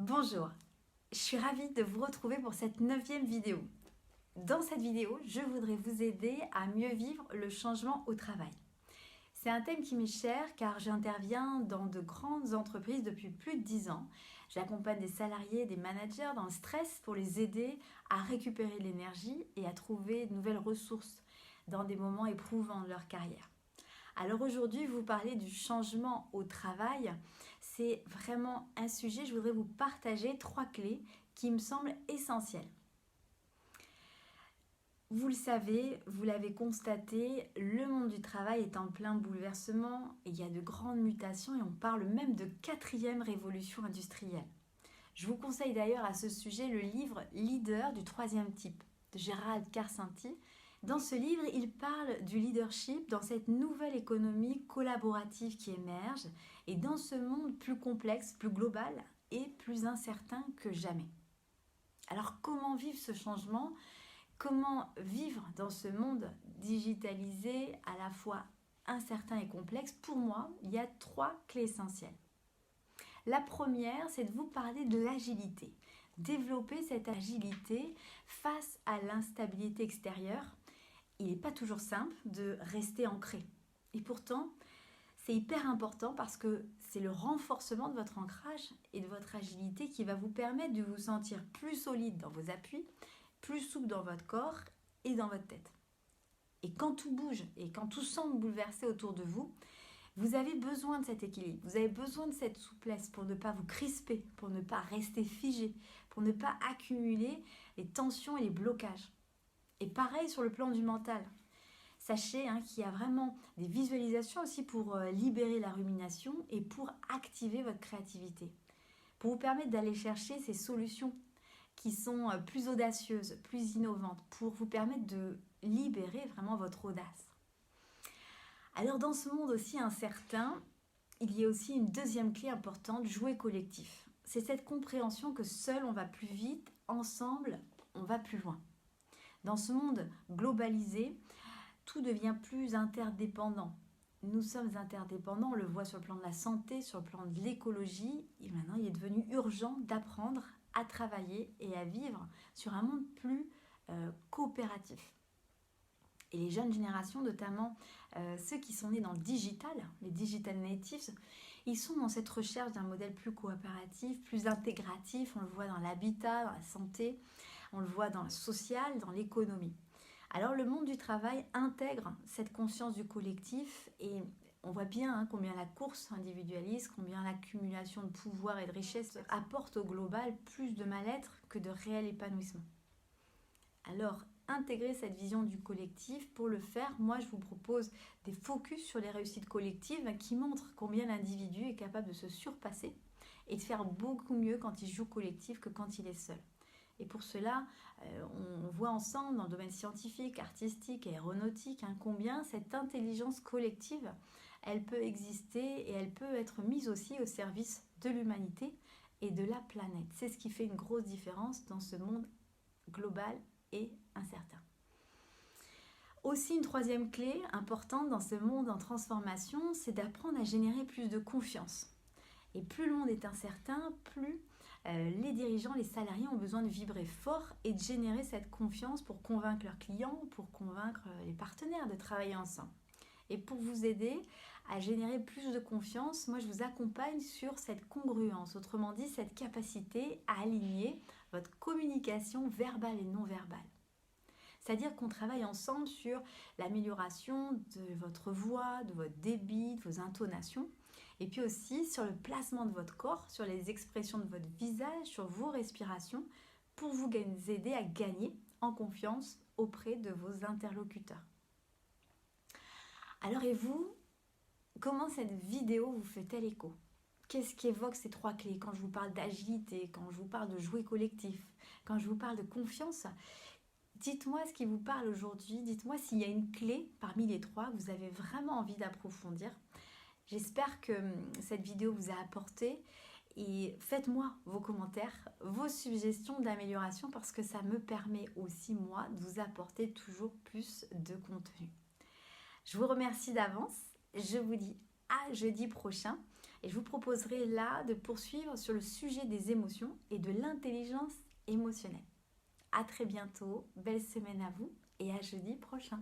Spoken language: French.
Bonjour, je suis ravie de vous retrouver pour cette 9e vidéo. Dans cette vidéo, je voudrais vous aider à mieux vivre le changement au travail. C'est un thème qui m'est cher car j'interviens dans de grandes entreprises depuis plus de 10 ans. J'accompagne des salariés, des managers dans le stress pour les aider à récupérer l'énergie et à trouver de nouvelles ressources dans des moments éprouvants de leur carrière. Alors aujourd'hui, vous parlez du changement au travail. C'est vraiment un sujet, je voudrais vous partager 3 clés qui me semblent essentielles. Vous le savez, vous l'avez constaté, le monde du travail est en plein bouleversement, il y a de grandes mutations et on parle même de 4e révolution industrielle. Je vous conseille d'ailleurs à ce sujet le livre Leader du 3e type de Gérald Karsenty. Dans ce livre, il parle du leadership dans cette nouvelle économie collaborative qui émerge et dans ce monde plus complexe, plus global et plus incertain que jamais. Alors comment vivre ce changement ? Comment vivre dans ce monde digitalisé à la fois incertain et complexe ? Pour moi, il y a 3 clés essentielles. La première, c'est de vous parler de l'agilité. Développer cette agilité face à l'instabilité extérieure. Il n'est pas toujours simple de rester ancré. Et pourtant, c'est hyper important parce que c'est le renforcement de votre ancrage et de votre agilité qui va vous permettre de vous sentir plus solide dans vos appuis, plus souple dans votre corps et dans votre tête. Et quand tout bouge et quand tout semble bouleversé autour de vous, vous avez besoin de cet équilibre, vous avez besoin de cette souplesse pour ne pas vous crisper, pour ne pas rester figé, pour ne pas accumuler les tensions et les blocages. Et pareil sur le plan du mental. Sachez qu'il y a vraiment des visualisations aussi pour libérer la rumination et pour activer votre créativité. Pour vous permettre d'aller chercher ces solutions qui sont plus audacieuses, plus innovantes, pour vous permettre de libérer vraiment votre audace. Alors dans ce monde aussi incertain, il y a aussi une deuxième clé importante, jouer collectif. C'est cette compréhension que seul on va plus vite, ensemble on va plus loin. Dans ce monde globalisé, tout devient plus interdépendant. Nous sommes interdépendants, on le voit sur le plan de la santé, sur le plan de l'écologie, et maintenant il est devenu urgent d'apprendre à travailler et à vivre sur un monde plus coopératif. Et les jeunes générations, notamment ceux qui sont nés dans le digital, les digital natives, ils sont dans cette recherche d'un modèle plus coopératif, plus intégratif. On le voit dans l'habitat, dans la santé, on le voit dans le social, dans l'économie. Alors le monde du travail intègre cette conscience du collectif et on voit bien combien la course individualiste, combien l'accumulation de pouvoir et de richesse apporte au global plus de mal-être que de réel épanouissement. Alors intégrer cette vision du collectif, pour le faire, moi je vous propose des focus sur les réussites collectives qui montrent combien l'individu est capable de se surpasser et de faire beaucoup mieux quand il joue collectif que quand il est seul. Et pour cela, on voit ensemble dans le domaine scientifique, artistique et aéronautique combien cette intelligence collective, elle peut exister et elle peut être mise aussi au service de l'humanité et de la planète. C'est ce qui fait une grosse différence dans ce monde global et incertain. Aussi, une troisième clé importante dans ce monde en transformation, c'est d'apprendre à générer plus de confiance. Et plus le monde est incertain, plus les dirigeants, les salariés ont besoin de vibrer fort et de générer cette confiance pour convaincre leurs clients, pour convaincre les partenaires de travailler ensemble. Et pour vous aider à générer plus de confiance, moi je vous accompagne sur cette congruence, autrement dit cette capacité à aligner votre communication verbale et non verbale. C'est-à-dire qu'on travaille ensemble sur l'amélioration de votre voix, de votre débit, de vos intonations, et puis aussi sur le placement de votre corps, sur les expressions de votre visage, sur vos respirations, pour vous aider à gagner en confiance auprès de vos interlocuteurs. Alors et vous, comment cette vidéo vous fait-elle écho ? Qu'est-ce qui évoque ces 3 clés quand je vous parle d'agilité, quand je vous parle de jouer collectif, quand je vous parle de confiance ? Dites-moi ce qui vous parle aujourd'hui, dites-moi s'il y a une clé parmi les 3 que vous avez vraiment envie d'approfondir. J'espère que cette vidéo vous a apporté et faites-moi vos commentaires, vos suggestions d'amélioration parce que ça me permet aussi moi de vous apporter toujours plus de contenu. Je vous remercie d'avance, je vous dis à jeudi prochain. Et je vous proposerai là de poursuivre sur le sujet des émotions et de l'intelligence émotionnelle. À très bientôt, belle semaine à vous et à jeudi prochain.